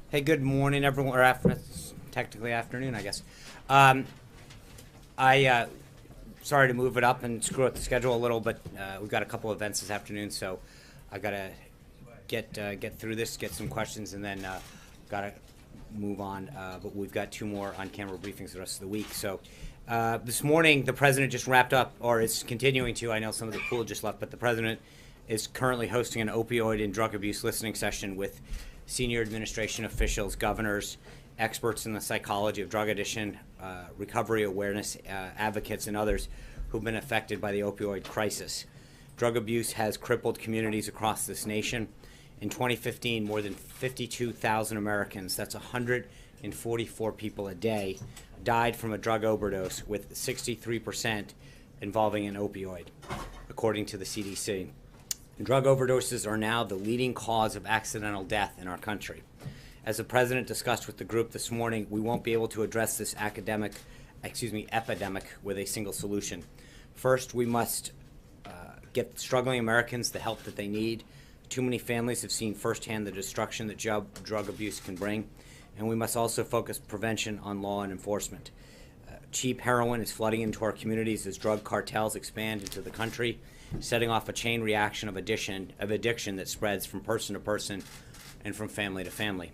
Hey, good morning, everyone, or it's technically afternoon, I guess. Sorry to move it up and screw up the schedule a little, but we've got a couple events this afternoon, so I gotta get through this, get some questions, and then gotta move on. But we've got two more on-camera briefings the rest of the week. So this morning, the president just wrapped up, or is continuing to. I know some of the pool just left, but the president is currently hosting an opioid and drug abuse listening session with senior administration officials, governors, experts in the psychology of drug addiction, recovery awareness advocates, and others who've been affected by the opioid crisis. Drug abuse has crippled communities across this nation. In 2015, more than 52,000 Americans, that's 144 people a day, died from a drug overdose, with 63% involving an opioid, according to the CDC. Drug overdoses are now the leading cause of accidental death in our country. As the president discussed with the group this morning, we won't be able to address this epidemic with a single solution. First, we must get struggling Americans the help that they need. Too many families have seen firsthand the destruction that drug abuse can bring, and we must also focus prevention on law and enforcement. Cheap heroin is flooding into our communities as drug cartels expand into the country, setting off a chain reaction of addiction that spreads from person to person and from family to family.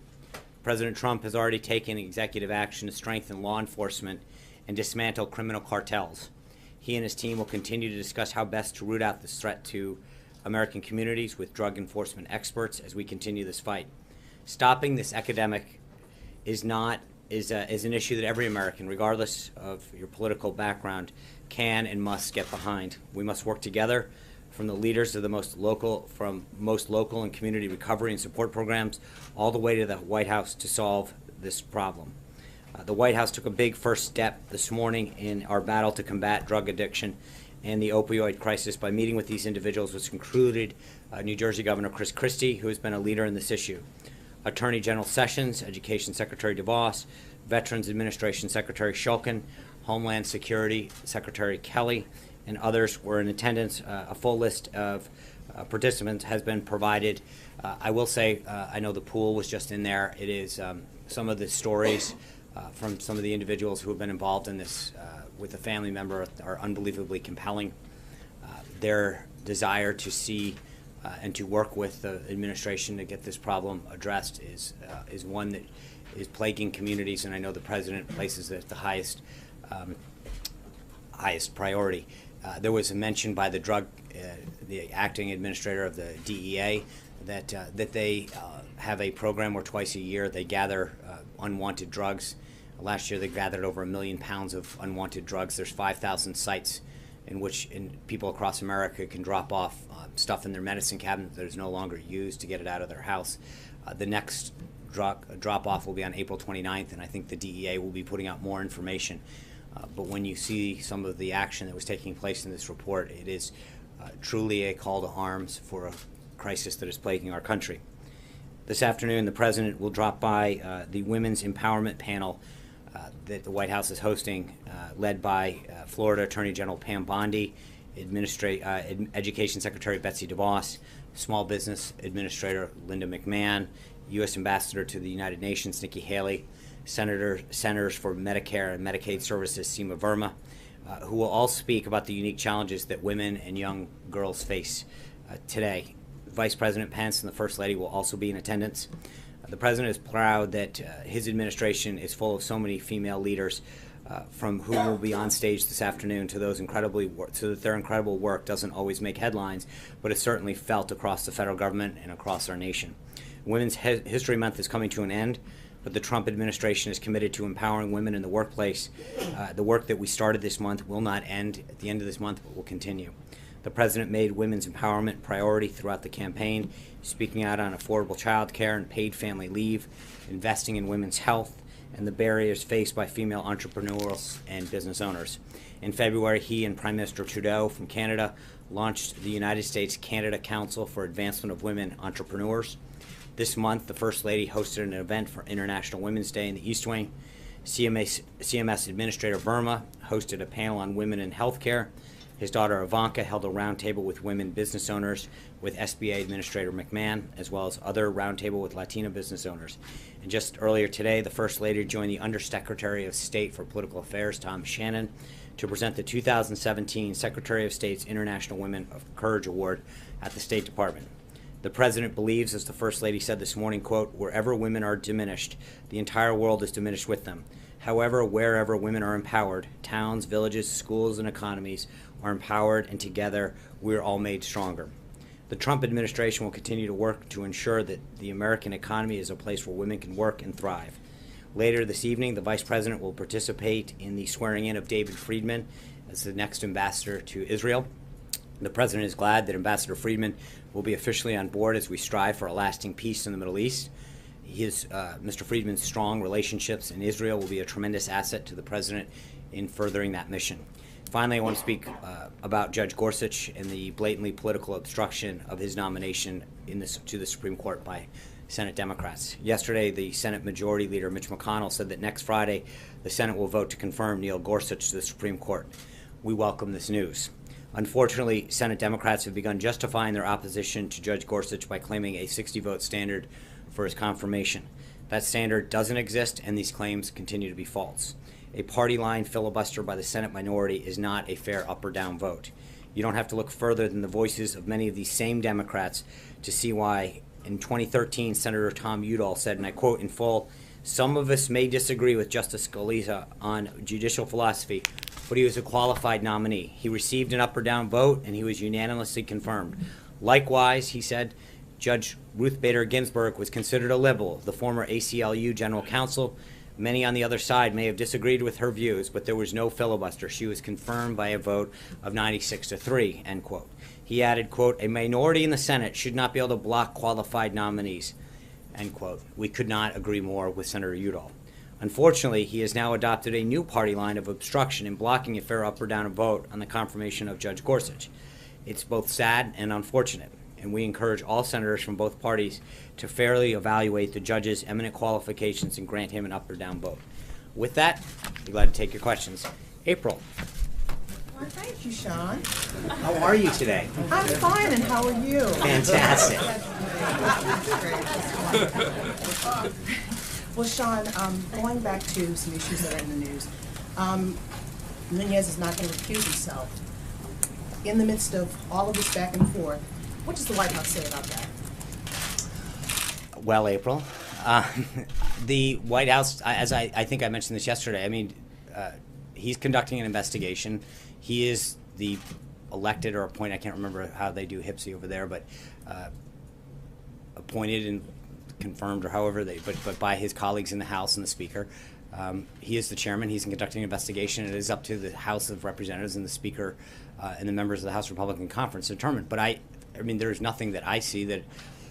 President Trump has already taken executive action to strengthen law enforcement and dismantle criminal cartels. He and his team will continue to discuss how best to root out this threat to American communities with drug enforcement experts as we continue this fight. Stopping this epidemic is an issue that every American, regardless of your political background, can and must get behind. We must work together, from the leaders of the most local and community recovery and support programs, all the way to the White House, to solve this problem. The White House took a big first step this morning in our battle to combat drug addiction and the opioid crisis by meeting with these individuals, which included New Jersey Governor Chris Christie, who has been a leader in this issue, Attorney General Sessions, Education Secretary DeVos, Veterans Administration Secretary Shulkin, Homeland Security Secretary Kelly, and others were in attendance. A full list of participants has been provided. I will say, I know the pool was just in there. It is some of the stories from some of the individuals who have been involved in this with a family member are unbelievably compelling. Their desire to see and to work with the administration to get this problem addressed is one that is plaguing communities, and I know the president places it at the highest priority. There was a mention by the acting administrator of the DEA that they have a program where twice a year they gather unwanted drugs. Last year they gathered over 1 million pounds of unwanted drugs. There's 5,000 sites in which people across America can drop off stuff in their medicine cabinet that is no longer used to get it out of their house. The next drop-off will be on April 29th, and I think the DEA will be putting out more information. But when you see some of the action that was taking place in this report, it is truly a call to arms for a crisis that is plaguing our country. This afternoon, the president will drop by the Women's Empowerment Panel that the White House is hosting, led by Florida Attorney General Pam Bondi, Education Secretary Betsy DeVos, Small Business Administrator Linda McMahon, U.S. Ambassador to the United Nations Nikki Haley, Senators for Medicare and Medicaid Services Seema Verma, who will all speak about the unique challenges that women and young girls face today. Vice President Pence and the First Lady will also be in attendance. The president is proud that his administration is full of so many female leaders, from who will be on stage this afternoon to those so that their incredible work doesn't always make headlines, but is certainly felt across the federal government and across our nation. Women's History Month is coming to an end, but the Trump administration is committed to empowering women in the workplace. The work that we started this month will not end at the end of this month, but will continue. The president made women's empowerment a priority throughout the campaign, speaking out on affordable child care and paid family leave, investing in women's health, and the barriers faced by female entrepreneurs and business owners. In February, he and Prime Minister Trudeau from Canada launched the United States-Canada Council for Advancement of Women Entrepreneurs. This month, the First Lady hosted an event for International Women's Day in the East Wing. CMS Administrator Verma hosted a panel on women in healthcare. His daughter Ivanka held a roundtable with women business owners with SBA Administrator McMahon, as well as other roundtable with Latina business owners. And just earlier today, the First Lady joined the Undersecretary of State for Political Affairs, Tom Shannon, to present the 2017 Secretary of State's International Women of Courage Award at the State Department. The President believes, as the First Lady said this morning, quote, "Wherever women are diminished, the entire world is diminished with them. However, wherever women are empowered, towns, villages, schools, and economies are empowered, and together we're all made stronger." The Trump administration will continue to work to ensure that the American economy is a place where women can work and thrive. Later this evening, the Vice President will participate in the swearing-in of David Friedman as the next ambassador to Israel. The President is glad that Ambassador Friedman will be officially on board as we strive for a lasting peace in the Middle East. Mr. Friedman's strong relationships in Israel will be a tremendous asset to the President in furthering that mission. Finally, I want to speak about Judge Gorsuch and the blatantly political obstruction of his nomination to the Supreme Court by Senate Democrats. Yesterday, the Senate Majority Leader Mitch McConnell said that next Friday, the Senate will vote to confirm Neil Gorsuch to the Supreme Court. We welcome this news. Unfortunately, Senate Democrats have begun justifying their opposition to Judge Gorsuch by claiming a 60-vote standard for his confirmation. That standard doesn't exist, and these claims continue to be false. A party-line filibuster by the Senate minority is not a fair up or down vote. You don't have to look further than the voices of many of these same Democrats to see why. In 2013, Senator Tom Udall said, and I quote in full, "Some of us may disagree with Justice Scalia on judicial philosophy, but he was a qualified nominee. He received an up or down vote, and he was unanimously confirmed. Likewise," he said, "Judge Ruth Bader Ginsburg was considered a liberal, the former ACLU general counsel. Many on the other side may have disagreed with her views, but there was no filibuster. She was confirmed by a vote of 96-3, end quote. He added, quote, "A minority in the Senate should not be able to block qualified nominees," end quote. We could not agree more with Senator Udall. Unfortunately, he has now adopted a new party line of obstruction in blocking a fair up or down vote on the confirmation of Judge Gorsuch. It's both sad and unfortunate, and we encourage all senators from both parties to fairly evaluate the judge's eminent qualifications and grant him an up or down vote. With that, we're glad to take your questions. April. Well, thank you, Sean. How are you today? I'm fine, and how are you? Fantastic. Well, Sean, going back to some issues that are in the news, Nunes is not going to recuse himself. In the midst of all of this back and forth, what does the White House say about that? Well, April, the White House, as I think I mentioned this yesterday, I mean, he's conducting an investigation. He is the elected or appointed, I can't remember how they do HPSI over there, but appointed and confirmed or however but by his colleagues in the House and the Speaker. He is the chairman. He's conducting an investigation. It is up to the House of Representatives and the Speaker and the members of the House Republican Conference to determine. But I mean, there's nothing that I see that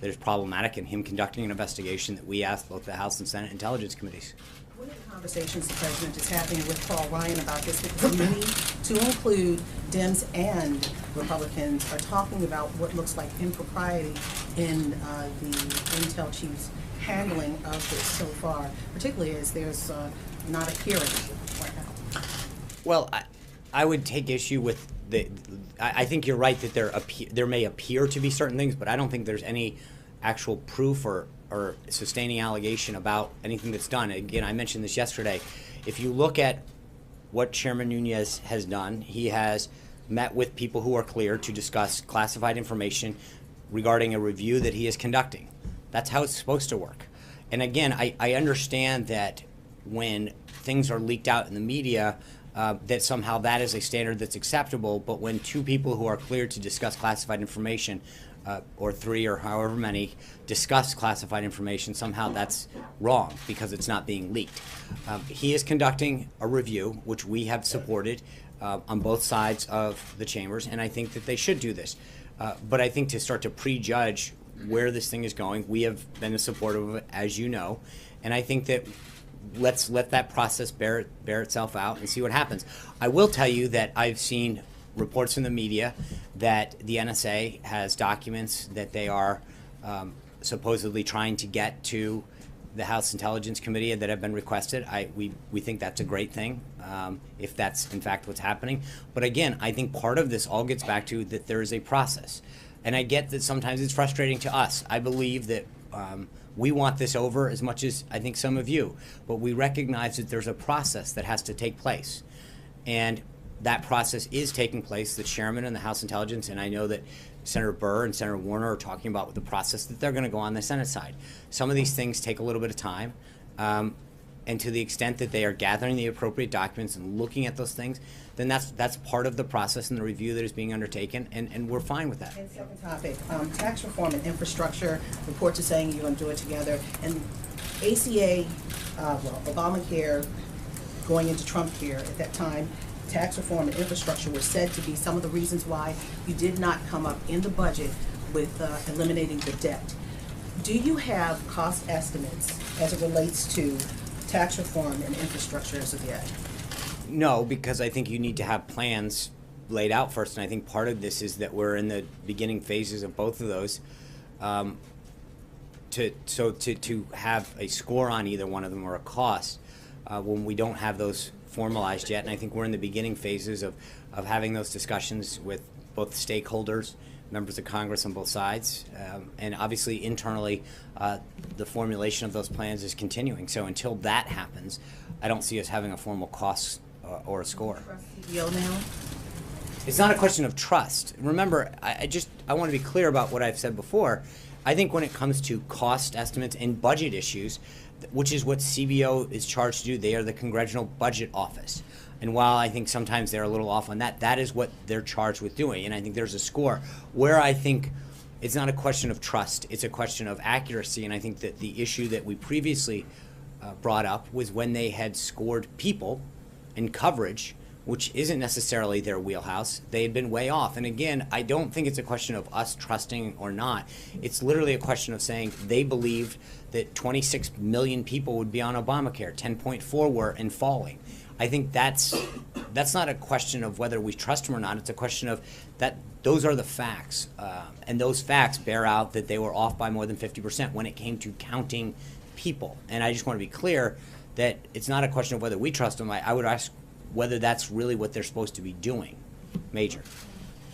is problematic in him conducting an investigation that we asked both the House and Senate Intelligence Committees. What are the conversations the President is having with Paul Ryan about this? Because many, to include Dems and Republicans, are talking about what looks like impropriety in the Intel chief's handling of this so far, particularly as there's not a hearing right now. Well, I would take issue with I think you're right that there may appear to be certain things, but I don't think there's any actual proof or sustaining allegation about anything that's done. Again, I mentioned this yesterday. If you look at what Chairman Nunes has done, he has met with people who are cleared to discuss classified information regarding a review that he is conducting. That's how it's supposed to work. And again, I understand that when things are leaked out in the media, that somehow that is a standard that's acceptable, but when two people who are cleared to discuss classified information, or three or however many, discuss classified information, somehow that's wrong because it's not being leaked. He is conducting a review, which we have supported on both sides of the chambers, and I think that they should do this. But I think to start to prejudge where this thing is going, we have been supportive of it, as you know, and I think that let's let that process bear itself out and see what happens. I will tell you that I've seen reports in the media that the NSA has documents that they are supposedly trying to get to the House Intelligence Committee that have been requested. We think that's a great thing, if that's in fact what's happening. But again, I think part of this all gets back to that there is a process. And I get that sometimes it's frustrating to us. I believe that we want this over as much as I think some of you, but we recognize that there's a process that has to take place. And that process is taking place. The chairman and the House Intelligence, and I know that Senator Burr and Senator Warner are talking about the process that they're going to go on the Senate side. Some of these things take a little bit of time, and to the extent that they are gathering the appropriate documents and looking at those things, then that's part of the process and the review that is being undertaken, and we're fine with that. And second topic, tax reform and infrastructure. Reports are saying you're going to do it together. And ACA, Obamacare, going into Trump care at that time, tax reform and infrastructure were said to be some of the reasons why you did not come up in the budget with eliminating the debt. Do you have cost estimates as it relates to tax reform and infrastructure as of yet? No, because I think you need to have plans laid out first, and I think part of this is that we're in the beginning phases of both of those. To have a score on either one of them or a cost when we don't have those formalized yet, and I think we're in the beginning phases of having those discussions with both stakeholders, members of Congress on both sides, and obviously internally the formulation of those plans is continuing. So until that happens, I don't see us having a formal cost or a score. CBO now? It's not a question of trust. Remember, I want to be clear about what I've said before. I think when it comes to cost estimates and budget issues, which is what CBO is charged to do, they are the Congressional Budget Office. And while I think sometimes they're a little off on that, that is what they're charged with doing. And I think there's a score where I think it's not a question of trust, it's a question of accuracy. And I think that the issue that we previously brought up was when they had scored people and coverage, which isn't necessarily their wheelhouse, they had been way off. And again, I don't think it's a question of us trusting or not. It's literally a question of saying they believed that 26 million people would be on Obamacare, 10.4 were and falling. I think that's not a question of whether we trust them or not. It's a question of that those are the facts. And those facts bear out that they were off by more than 50% when it came to counting people. And I just want to be clear that it's not a question of whether we trust them. I would ask whether that's really what they're supposed to be doing. Major.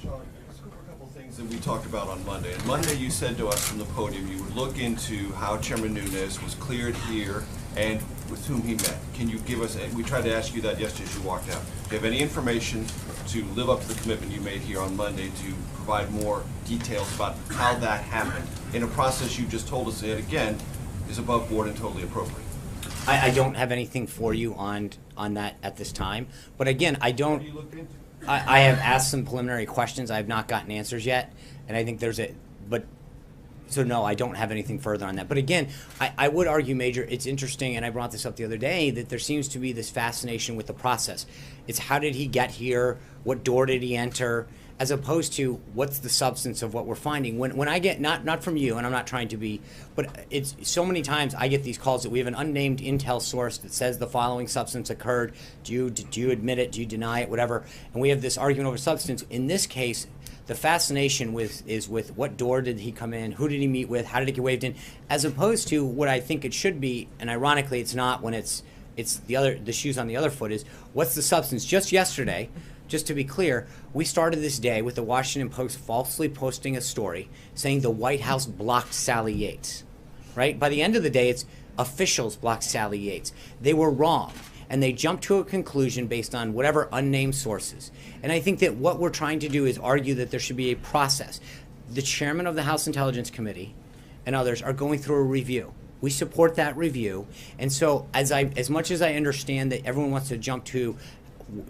Sean, let's go over a couple things that we talked about on Monday. On Monday, you said to us from the podium you would look into how Chairman Nunes was cleared here and with whom he met. Can you give us, we tried to ask you that yesterday as you walked out. Do you have any information to live up to the commitment you made here on Monday to provide more details about how that happened in a process you just told us that, again, is above board and totally appropriate? I don't have anything for you on that at this time. But again, I don't. What are you looking into? I have asked some preliminary questions. I have not gotten answers yet, and I think so no, I don't have anything further on that. But again, I would argue, Major, it's interesting, and I brought this up the other day, that there seems to be this fascination with the process. It's how did he get here? What door did he enter? As opposed to what's the substance of what we're finding. When I get, not from you, and I'm not trying to be, but it's so many times I get these calls that we have an unnamed intel source that says the following substance occurred. Do you admit it? Do you deny it? Whatever. And we have this argument over substance. In this case, the fascination is with what door did he come in? Who did he meet with? How did it get waved in? As opposed to what I think it should be, and ironically it's not when it's the shoes on the other foot, is what's the substance? Just yesterday, just to be clear, we started this day with the Washington Post falsely posting a story saying the White House blocked Sally Yates, right? By the end of the day, it's officials blocked Sally Yates. They were wrong, and they jumped to a conclusion based on whatever unnamed sources. And I think that what we're trying to do is argue that there should be a process. The chairman of the House Intelligence Committee and others are going through a review. We support that review. And so as much as I understand that everyone wants to jump to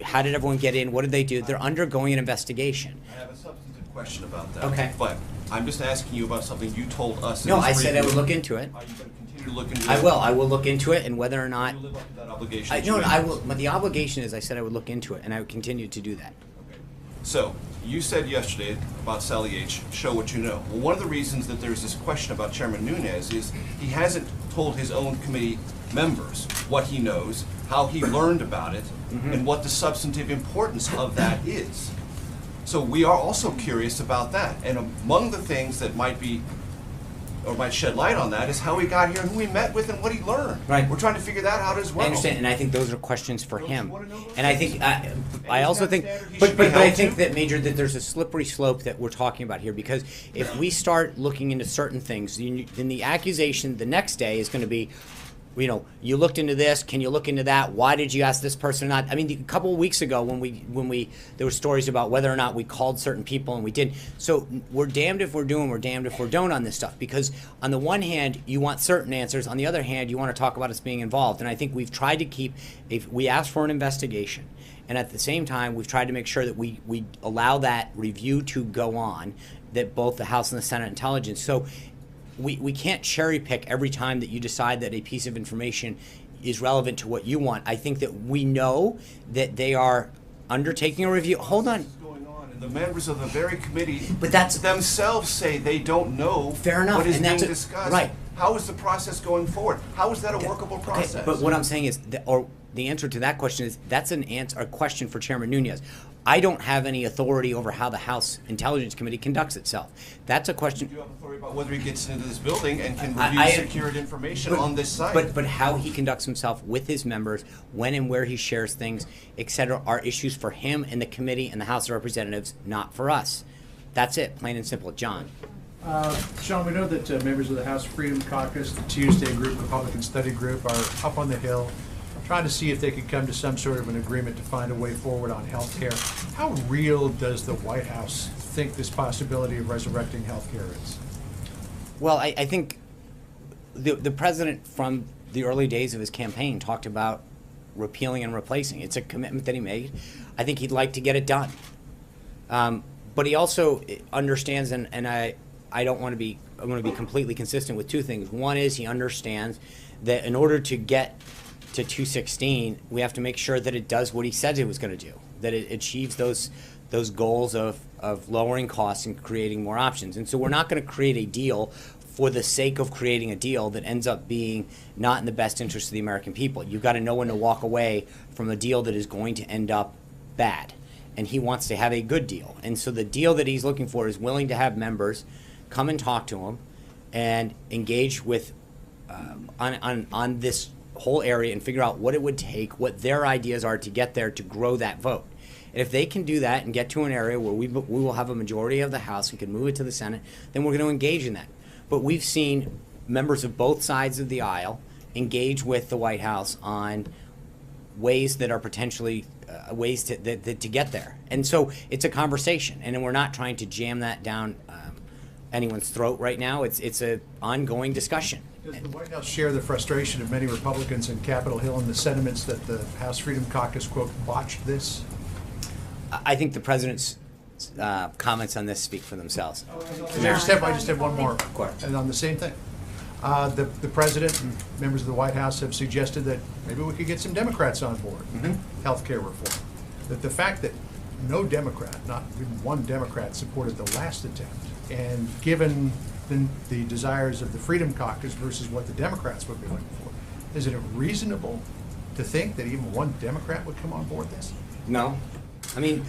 how did everyone get in? What did they do? They're undergoing an investigation. I have a substantive question about that. Okay. But I'm just asking you about something you told us. No, I said I would look into it. Are you going to continue to look into it? I will. I will look into it, and whether or not. You live up to that obligation. I will. But the obligation is, I said I would look into it, and I would continue to do that. Okay. So you said yesterday about Sally H. Show what you know. Well, one of the reasons that there's this question about Chairman Nunes is he hasn't told his own committee members what he knows, how he learned about it, and what the substantive importance of that is. So we are also curious about that. And among the things that might be or might shed light on that, is how he got here and who he met with and what he learned. Right. We're trying to figure that out as well. I understand, and I think those are questions for Don't you him. wanna know those And I think, I he's also not think, standard, he but should be but I held think to. that, Major, that there's a slippery slope that we're talking about here, because if we start looking into certain things, then the accusation the next day is gonna be, you know, you looked into this, can you look into that? Why did you ask this person or not? I mean, a couple of weeks ago when there were stories about whether or not we called certain people and we didn't. So we're damned if we're doing, we're damned if we don't on this stuff, because on the one hand, you want certain answers. On the other hand, you want to talk about us being involved. And I think we've tried to keep, if we asked for an investigation, and at the same time, we've tried to make sure that we allow that review to go on, that both the House and the Senate Intelligence. So we can't cherry pick every time that you decide that a piece of information is relevant to what you want. I think that we know that they are undertaking a review. Hold on. Going on, and the members of the very committee But that's- themselves say they don't know Fair enough, what is and being that's discussed. right. How is the process going forward? How is that a workable Okay, process? but what I'm saying is, the answer to that question is, that's a question for Chairman Nunez. I don't have any authority over how the House Intelligence Committee conducts itself. That's a question. You have authority about whether he gets into this building and can I- review I- secured information But- on this site. But how he conducts himself with his members, when and where he shares things, et cetera, are issues for him and the committee and the House of Representatives, not for us. That's it, plain and simple. John. Sean, we know that members of the House Freedom Caucus, the Tuesday Group, Republican Study Group, are up on the Hill trying to see if they could come to some sort of an agreement to find a way forward on health care. How real does the White House think this possibility of resurrecting health care is? Well, I think the president from the early days of his campaign talked about repealing and replacing. It's a commitment that he made. I think he'd like to get it done. But he also understands, and I don't want to be, I want to be completely consistent with two things. One is he understands that in order to get to 216, we have to make sure that it does what he said it was going to do, that it achieves those goals of lowering costs and creating more options. And so we're not going to create a deal for the sake of creating a deal that ends up being not in the best interest of the American people. You've got to know when to walk away from a deal that is going to end up bad. And he wants to have a good deal. And so the deal that he's looking for is willing to have members come and talk to him and engage with on this whole area and figure out what it would take, what their ideas are to get there to grow that vote. And if they can do that and get to an area where we will have a majority of the House and can move it to the Senate, then we're going to engage in that. But we've seen members of both sides of the aisle engage with the White House on ways that are potentially ways to get there. And so it's a conversation, and we're not trying to jam that down anyone's throat right now. It's an ongoing discussion. Does the White House share the frustration of many Republicans in Capitol Hill and the sentiments that the House Freedom Caucus, quote, botched this? I think the president's comments on this speak for themselves. I just have one more. Of course. And on the same thing. The president and members of the White House have suggested that maybe we could get some Democrats on board, healthcare reform. That the fact that no Democrat, not even one Democrat, supported the last attempt, and given the desires of the Freedom Caucus versus what the Democrats would be looking for, is it reasonable to think that even one Democrat would come on board this? No, I mean,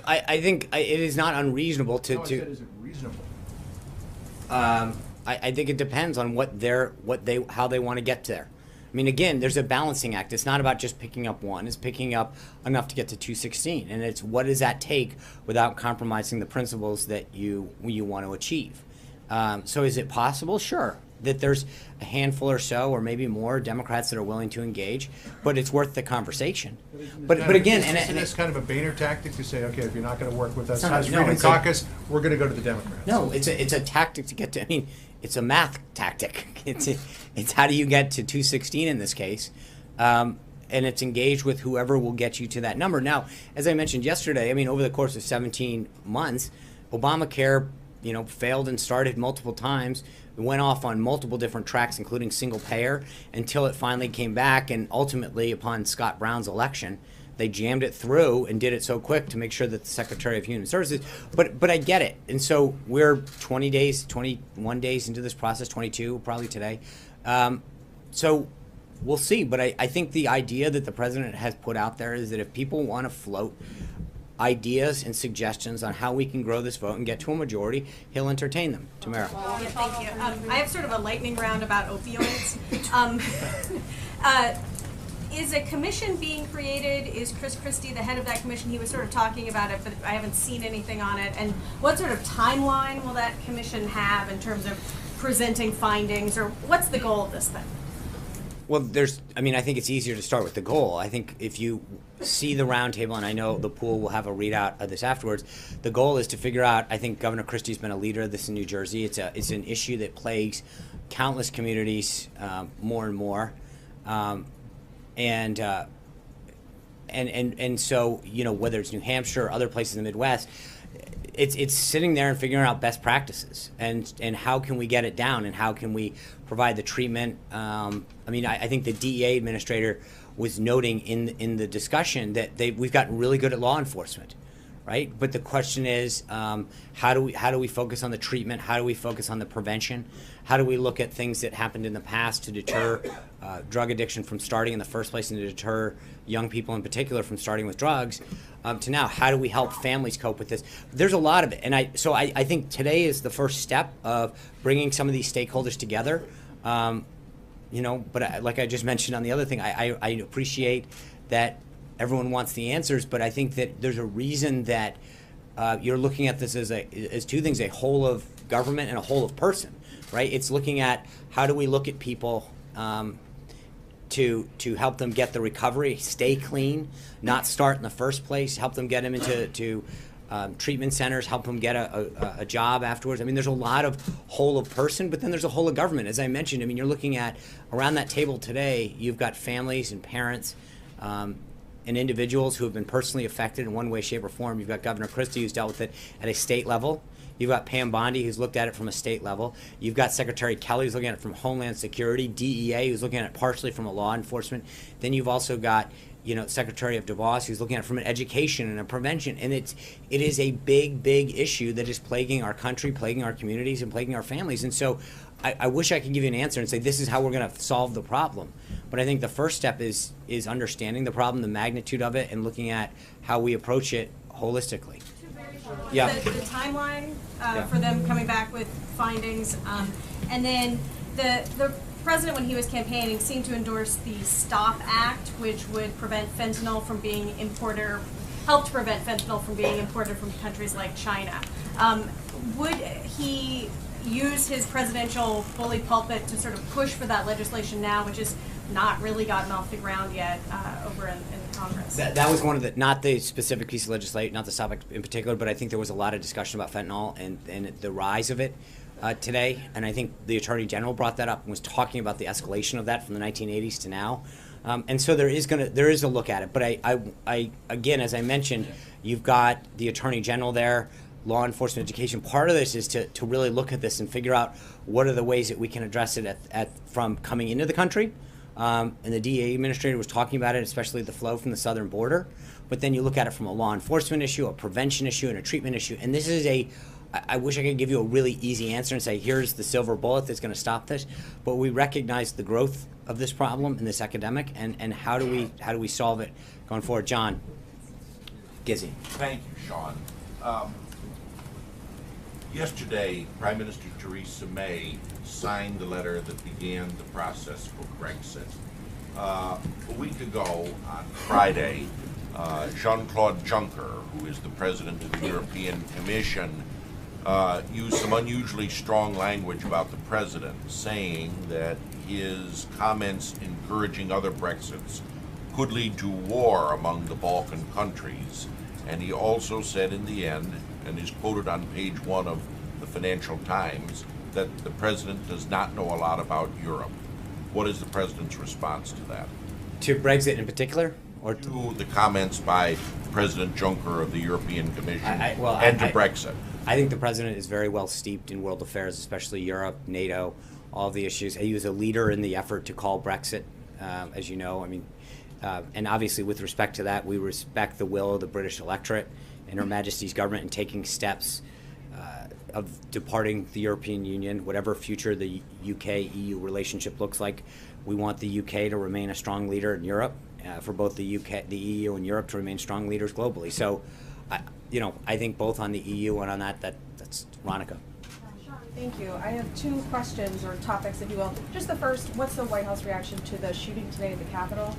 I think it is not unreasonable No, I said, is it reasonable? I think it depends on how they want to get there. I mean, again, there's a balancing act. It's not about just picking up one. It's picking up enough to get to 216, and it's what does that take without compromising the principles that you want to achieve. So is it possible? Sure, that there's a handful or so, or maybe more, Democrats that are willing to engage, but it's worth the conversation. But again, isn't this kind of a Boehner tactic to say, okay, if you're not going to work with us, It's not- as no, Freedom it's a- Caucus, we're going to go to the Democrats? No, it's a tactic to get to. I mean, it's a math tactic. It's how do you get to 216 in this case, and it's engaged with whoever will get you to that number. Now, as I mentioned yesterday, I mean, over the course of 17 months, Obamacare, failed and started multiple times. It went off on multiple different tracks, including single payer, until it finally came back, and ultimately, upon Scott Brown's election, they jammed it through and did it so quick to make sure that the Secretary of Human Services, but I get it. And so we're 21 days into this process, 22 probably today. So we'll see. But I think the idea that the president has put out there is that if people want to float ideas and suggestions on how we can grow this vote and get to a majority, he'll entertain them. Tamara. Yeah, thank you. I have sort of a lightning round about opioids. Is a commission being created? Is Chris Christie the head of that commission? He was sort of talking about it, but I haven't seen anything on it. And what sort of timeline will that commission have in terms of presenting findings, or what's the goal of this thing? Well, I think it's easier to start with the goal. I think if you see the roundtable, and I know the pool will have a readout of this afterwards, the goal is to figure out, I think Governor Christie's been a leader of this in New Jersey. It's an issue that plagues countless communities more and more. And so, whether it's New Hampshire or other places in the Midwest, it's sitting there and figuring out best practices and how can we get it down and how can we provide the treatment. I think the DEA administrator was noting in the discussion that we've gotten really good at law enforcement, right? But the question is, how do we focus on the treatment? How do we focus on the prevention? How do we look at things that happened in the past to deter drug addiction from starting in the first place and to deter young people in particular from starting with drugs, to now, how do we help families cope with this? There's a lot of it. And I think today is the first step of bringing some of these stakeholders together. But like I just mentioned on the other thing, I appreciate that everyone wants the answers, but I think that there's a reason that you're looking at this as two things: a whole of government and a whole of person, right? It's looking at how do we look at people to help them get the recovery, stay clean, not start in the first place, help them get them into treatment centers, help them get a job afterwards. I mean, there's a lot of whole of person, but then there's a whole of government. As I mentioned, you're looking at around that table today, you've got families and parents and individuals who have been personally affected in one way, shape, or form. You've got Governor Christie, who's dealt with it at a state level. You've got Pam Bondi, who's looked at it from a state level. You've got Secretary Kelly, who's looking at it from Homeland Security, DEA, who's looking at it partially from a law enforcement. Then you've also got Secretary of DeVos, who's looking at it from an education and a prevention. And it is a big, big issue that is plaguing our country, plaguing our communities, and plaguing our families. And so I wish I could give you an answer and say this is how we're going to solve the problem. But I think the first step is understanding the problem, the magnitude of it, and looking at how we approach it holistically. Yeah. The timeline for them coming back with findings, and then the president, when he was campaigning, seemed to endorse the STOP Act, which would prevent fentanyl from being imported, or help to prevent fentanyl from being imported from countries like China. Would he use his presidential bully pulpit to sort of push for that legislation now, which has not really gotten off the ground yet over in Congress? That was one of the, not the specific piece of legislation, not the topic in particular, but I think there was a lot of discussion about fentanyl and the rise of it today. And I think the Attorney General brought that up and was talking about the escalation of that from the 1980s to now. And so there is a look at it. But I again, as I mentioned, you've got the Attorney General there, law enforcement, education. Part of this is to really look at this and figure out what are the ways that we can address it from coming into the country. And the DEA administrator was talking about it, especially the flow from the southern border. But then you look at it from a law enforcement issue, a prevention issue, and a treatment issue. And this is I wish I could give you a really easy answer and say, here's the silver bullet that's going to stop this. But we recognize the growth of this problem in this epidemic, and how do we solve it going forward? John Gizzi. Thank you, Sean. Yesterday, Prime Minister Theresa May signed the letter that began the process for Brexit. A week ago, on Friday, Jean-Claude Juncker, who is the President of the European Commission, used some unusually strong language about the President, saying that his comments encouraging other Brexits could lead to war among the Balkan countries. And he also said in the end, and is quoted on page 1 of the Financial Times, that the President does not know a lot about Europe. What is the President's response to that? To Brexit in particular? Or to the comments by President Juncker of the European Commission and to Brexit? I think the President is very well steeped in world affairs, especially Europe, NATO, all of the issues. He was a leader in the effort to call Brexit, as you know. And obviously with respect to that, we respect the will of the British electorate and Her Majesty's government in taking steps of departing the European Union, whatever future the UK-EU relationship looks like. We want the UK to remain a strong leader in Europe, for both the UK, the EU, and Europe to remain strong leaders globally. So I think both on the EU and on that's Ronica. Thank you. I have two questions or topics, if you will. Just the first, what's the White House reaction to the shooting today at the Capitol?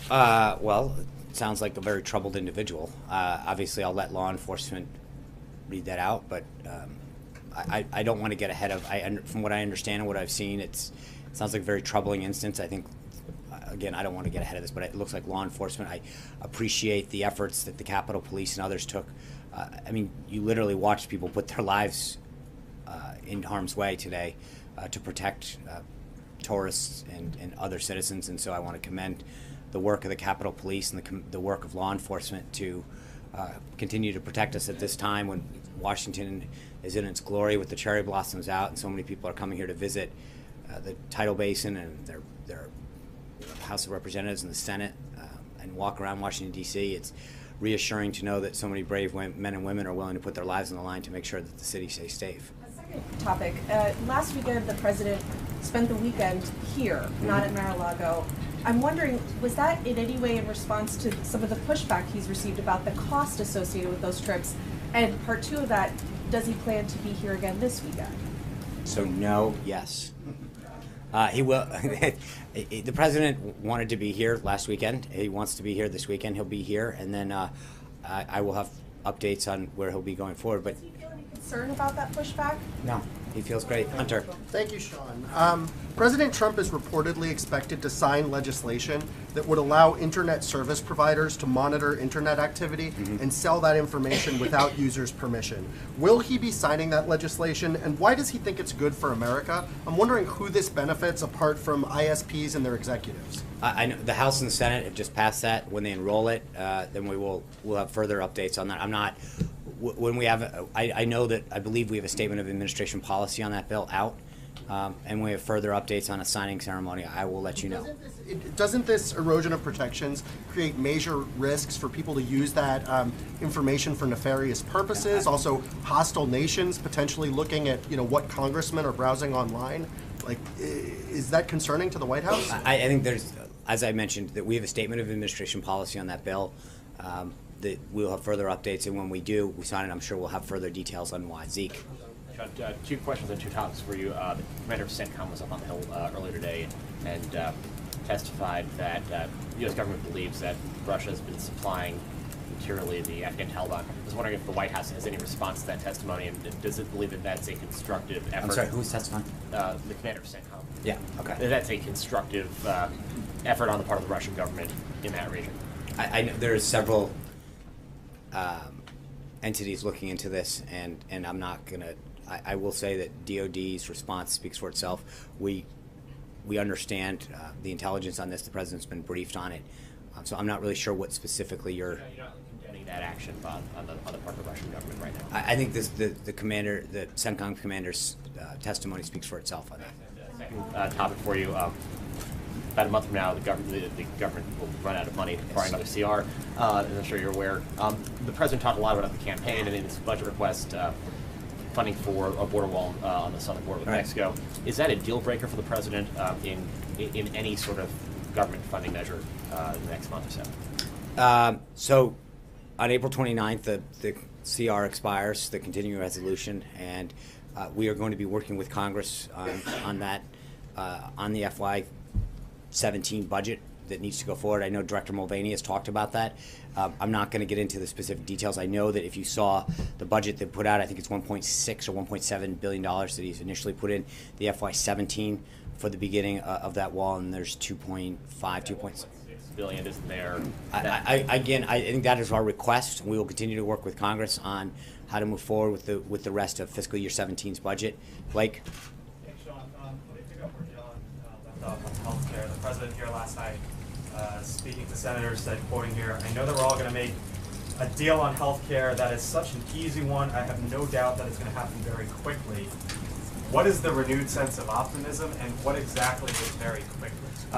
Well, it sounds like a very troubled individual. Obviously, I'll let law enforcement read that out, but I don't want to get ahead of. From what I understand and what I've seen, it sounds like a very troubling instance. I think, again, I don't want to get ahead of this, but it looks like law enforcement. I appreciate the efforts that the Capitol Police and others took. I mean, you literally watched people put their lives in harm's way today to protect tourists and other citizens, and so I want to commend the work of the Capitol Police and the work of law enforcement to continue to protect us at this time when Washington is in its glory with the cherry blossoms out and so many people are coming here to visit the Tidal Basin and their House of Representatives and the Senate and walk around Washington, D.C. It's reassuring to know that so many brave men and women are willing to put their lives on the line to make sure that the city stays safe. A second topic. Last weekend, the president spent the weekend here, not at Mar-a-Lago. I'm wondering, was that in any way in response to some of the pushback he's received about the cost associated with those trips? And part two of that, does he plan to be here again this weekend? So no, yes. He will. The president wanted to be here last weekend. He wants to be here this weekend. He'll be here, and then I will have updates on where he'll be going forward. But Does he feel any concern about that pushback? no, he feels great. Hunter. Thank you, Sean. President Trump is reportedly expected to sign legislation that would allow internet service providers to monitor internet activity and sell that information without users' permission. Will he be signing that legislation, and why does he think it's good for America? I'm wondering who this benefits apart from ISPs and their executives. I know the House and the Senate have just passed that. When they enroll it, then we'll have further updates on that. I'm not. When we have, I know that I believe we have a statement of administration policy on that bill out, and when we have further updates on a signing ceremony, I will let you know. Doesn't this erosion of protections create major risks for people to use that information for nefarious purposes? Also, hostile nations potentially looking at what congressmen are browsing online. Like, is that concerning to the White House? I think there's, as I mentioned, that we have a statement of administration policy on that bill. That we'll have further updates, and when we do, we sign it. I'm sure we'll have further details on why. Zeke. John, two questions and two topics for you. The commander of CENTCOM was up on the Hill earlier today and testified that the U.S. government believes that Russia has been supplying materially the Afghan Taliban. I was wondering if the White House has any response to that testimony, and does it believe that that's a constructive effort? I'm sorry, who's testifying? The commander of CENTCOM. Yeah, okay. That that's a constructive effort on the part of the Russian government in that region. I know there are several entities looking into this, and I'm not gonna. I will say that DoD's response speaks for itself. We understand the intelligence on this. The president's been briefed on it, so I'm not really sure what specifically you're. You're not condemning that action on the part of the Russian government right now. I think the commander, the CENTCOM commander's testimony speaks for itself on that. Second topic for you. About a month from now, the government will run out of money for another CR, as I'm sure you're aware. The president talked a lot about the campaign and in his budget request, funding for a border wall on the southern border with Mexico. Is that a deal breaker for the president in any sort of government funding measure in the next month or so? So, on April 29th, the CR expires, the continuing resolution, and we are going to be working with Congress on that, on the FY17 budget that needs to go forward. I know Director Mulvaney has talked about that. I'm not going to get into the specific details. I know that if you saw the budget they put out, I think it's $1.6 or $1.7 billion that he's initially put in the FY17 for the beginning of that wall, and there's 2.6 billion isn't there. I think that is our request. We will continue to work with Congress on how to move forward with the rest of fiscal year 17's budget. Blake? Thanks, Sean. Let me pick up where John left off on healthcare. The president here last night, speaking to senators, said, quoting here, "I know that we're all going to make a deal on healthcare that is such an easy one. I have no doubt that it's going to happen very quickly." What is the renewed sense of optimism, and what exactly is very quickly?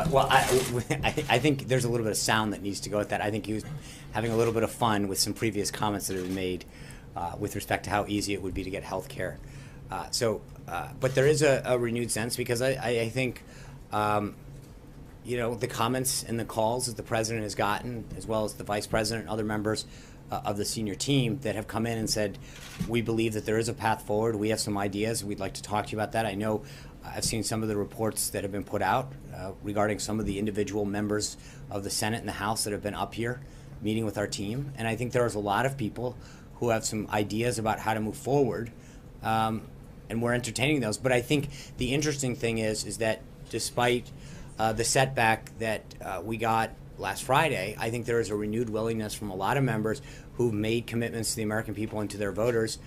Well, I think there's a little bit of sound that needs to go with that. I think he was having a little bit of fun with some previous comments that have been made with respect to how easy it would be to get health care. But there is a renewed sense because I think you know, the comments and the calls that the president has gotten, as well as the vice president and other members of the senior team that have come in and said, we believe that there is a path forward. We have some ideas. We'd like to talk to you about that. I know I've seen some of the reports that have been put out regarding some of the individual members of the Senate and the House that have been up here meeting with our team. And I think there's a lot of people who have some ideas about how to move forward. And we're entertaining those. But I think the interesting thing is that despite the setback that we got last Friday, I think there is a renewed willingness from a lot of members who've made commitments to the American people and to their voters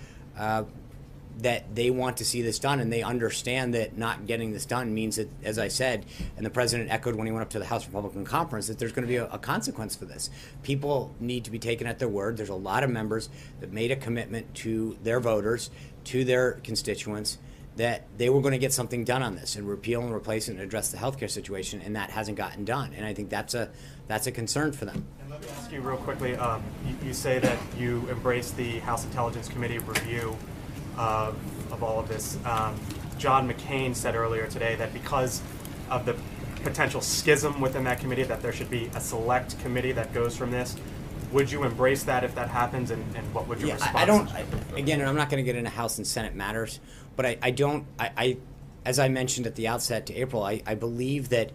that they want to see this done, and they understand that not getting this done means that, as I said, and the president echoed when he went up to the House Republican Conference, that there's going to be a consequence for this. People need to be taken at their word. There's a lot of members that made a commitment to their voters, to their constituents, that they were going to get something done on this and repeal and replace it and address the healthcare situation, and that hasn't gotten done. And I think that's a concern for them. And let me ask you real quickly, you say that you embrace the House Intelligence Committee review of all of this. John McCain said earlier today that because of the potential schism within that committee, that there should be a select committee that goes from this. Would you embrace that if that happens, and what would your response be? Again, I'm not going to get into House and Senate matters, but I as I mentioned at the outset to April, I believe that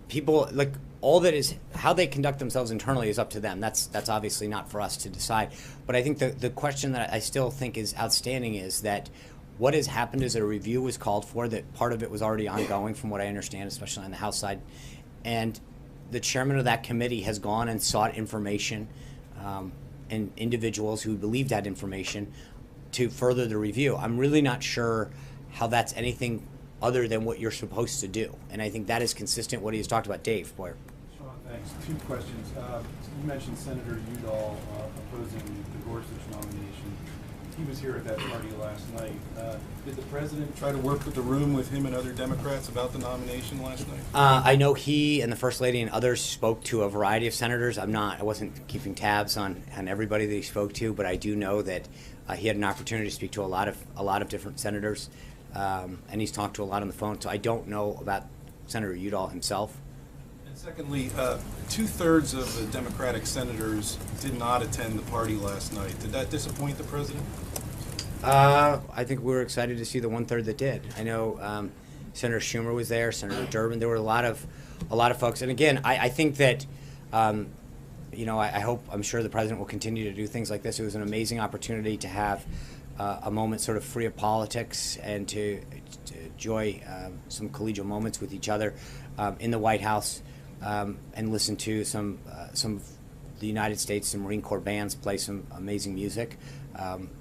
people, like, all that is, how they conduct themselves internally is up to them. That's obviously not for us to decide. But I think the question that I still think is outstanding is that what has happened is a review was called for, that part of it was already ongoing from what I understand, especially on the House side. And the chairman of that committee has gone and sought information and individuals who believed that information to further the review. I'm really not sure how that's anything other than what you're supposed to do. And I think that is consistent with what he's talked about. Dave Boyer. Sean, thanks. Two questions. You mentioned Senator Udall opposing the Gorsuch nomination. He was here at that party last night. Did the president try to work with the room with him and other Democrats about the nomination last night? I know he and the First Lady and others spoke to a variety of senators. I wasn't keeping tabs on everybody that he spoke to, but I do know that he had an opportunity to speak to a lot of different senators, and he's talked to a lot on the phone. So I don't know about Senator Udall himself. And secondly, 2/3 of the Democratic senators did not attend the party last night. Did that disappoint the president? I think we were excited to see the 1/3 that did. I know Senator Schumer was there, Senator Durbin. There were a lot of folks. And again, I think that I'm sure the president will continue to do things like this. It was an amazing opportunity to have a moment sort of free of politics and to enjoy some collegial moments with each other in the White House and listen to some of the United States and Marine Corps bands play some amazing music.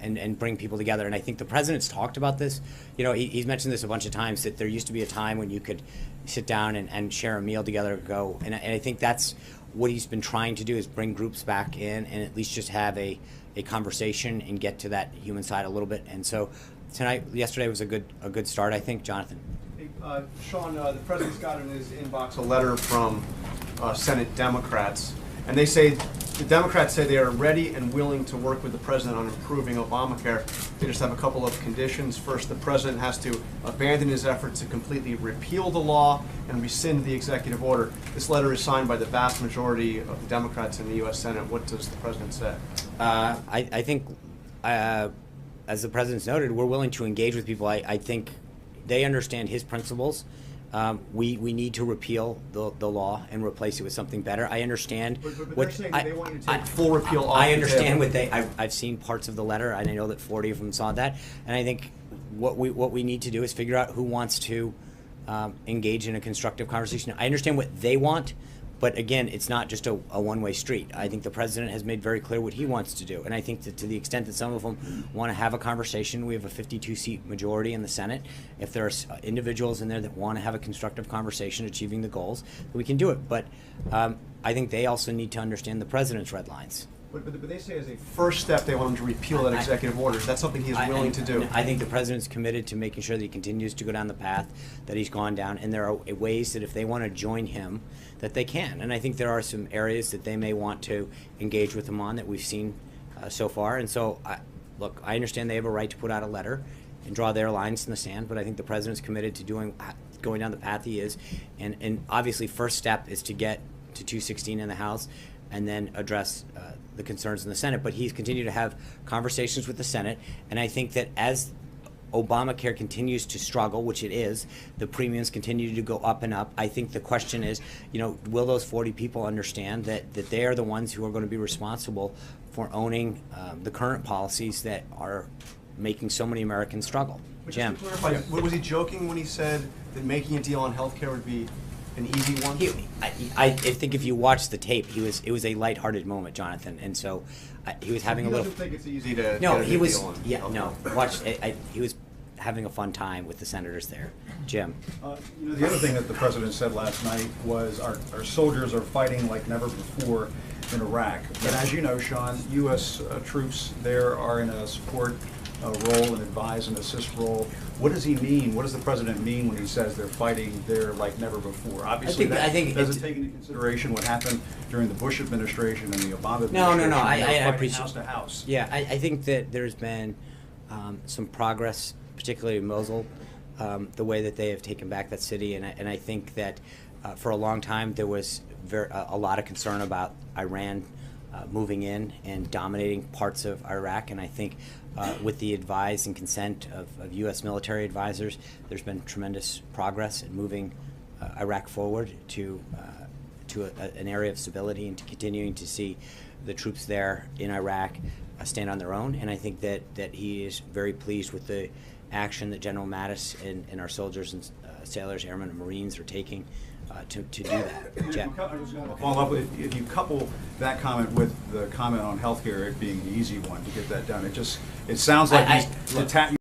And bring people together. And I think the president's talked about this. You know, he's mentioned this a bunch of times, that there used to be a time when you could sit down and share a meal together, and I think that's what he's been trying to do, is bring groups back in and at least just have a conversation and get to that human side a little bit. And so yesterday was a good start, I think. Jonathan. Hey, Sean, the president's got in his inbox a letter from Senate Democrats, and they say, the Democrats say they are ready and willing to work with the president on improving Obamacare. They just have a couple of conditions. First, the president has to abandon his efforts to completely repeal the law and rescind the executive order. This letter is signed by the vast majority of the Democrats in the U.S. Senate. What does the president say? I think, as the president's noted, we're willing to engage with people. I think they understand his principles. We need to repeal the law and replace it with something better. I understand. But they're saying they want you to take full repeal off I understand what I've seen parts of the letter, and I know that 40 of them saw that. And I think what we need to do is figure out who wants to engage in a constructive conversation. I understand what they want, but again, it's not just a one-way street. I think the president has made very clear what he wants to do, and I think that to the extent that some of them want to have a conversation, we have a 52-seat majority in the Senate. If there are individuals in there that want to have a constructive conversation achieving the goals, we can do it. But I think they also need to understand the president's red lines. But they say as a first step they want him to repeal that executive order. That's something he is willing to do. I think the president's committed to making sure that he continues to go down the path that he's gone down, and there are ways that if they want to join him, that they can. And I think there are some areas that they may want to engage with him on that we've seen so far. And so, look, I understand they have a right to put out a letter and draw their lines in the sand, but I think the president's committed to doing going down the path he is. And obviously, first step is to get to 216 in the House and then address the concerns in the Senate. But he's continued to have conversations with the Senate, and I think that as Obamacare continues to struggle, which it is, the premiums continue to go up and up. I think the question is, will those 40 people understand that they are the ones who are going to be responsible for owning the current policies that are making so many Americans struggle? But Jim. just to clarify, was he joking when he said that making a deal on healthcare would be an easy one? I think if you watch the tape, it was a lighthearted moment, Jonathan, and so he was having He a little. doesn't think it's easy to No, get a he good was. deal on Yeah, healthcare. no. Watch. He was having a fun time with the senators there. Jim. The other thing that the president said last night was our soldiers are fighting like never before in Iraq. But as you know, Sean, U.S. Troops there are in a support role, an advise and assist role. What does he mean? What does the president mean when he says they're fighting there like never before? Obviously, I think doesn't take into consideration what happened during the Bush administration and the Obama No. administration. I They were fighting appreciate. house to house. Yeah, I think that there's been some progress, particularly in Mosul, the way that they have taken back that city, and I think that for a long time there was a lot of concern about Iran moving in and dominating parts of Iraq, and I think with the advice and consent of U.S. military advisors, there's been tremendous progress in moving Iraq forward to an area of stability and to continuing to see the troops there in Iraq stand on their own. And I think that he is very pleased with the action that General Mattis and our soldiers and sailors, airmen, and Marines are taking to do that. Jeff. I was going to follow up. If you couple that comment with the comment on healthcare, it being the easy one to get that done, it sounds like he's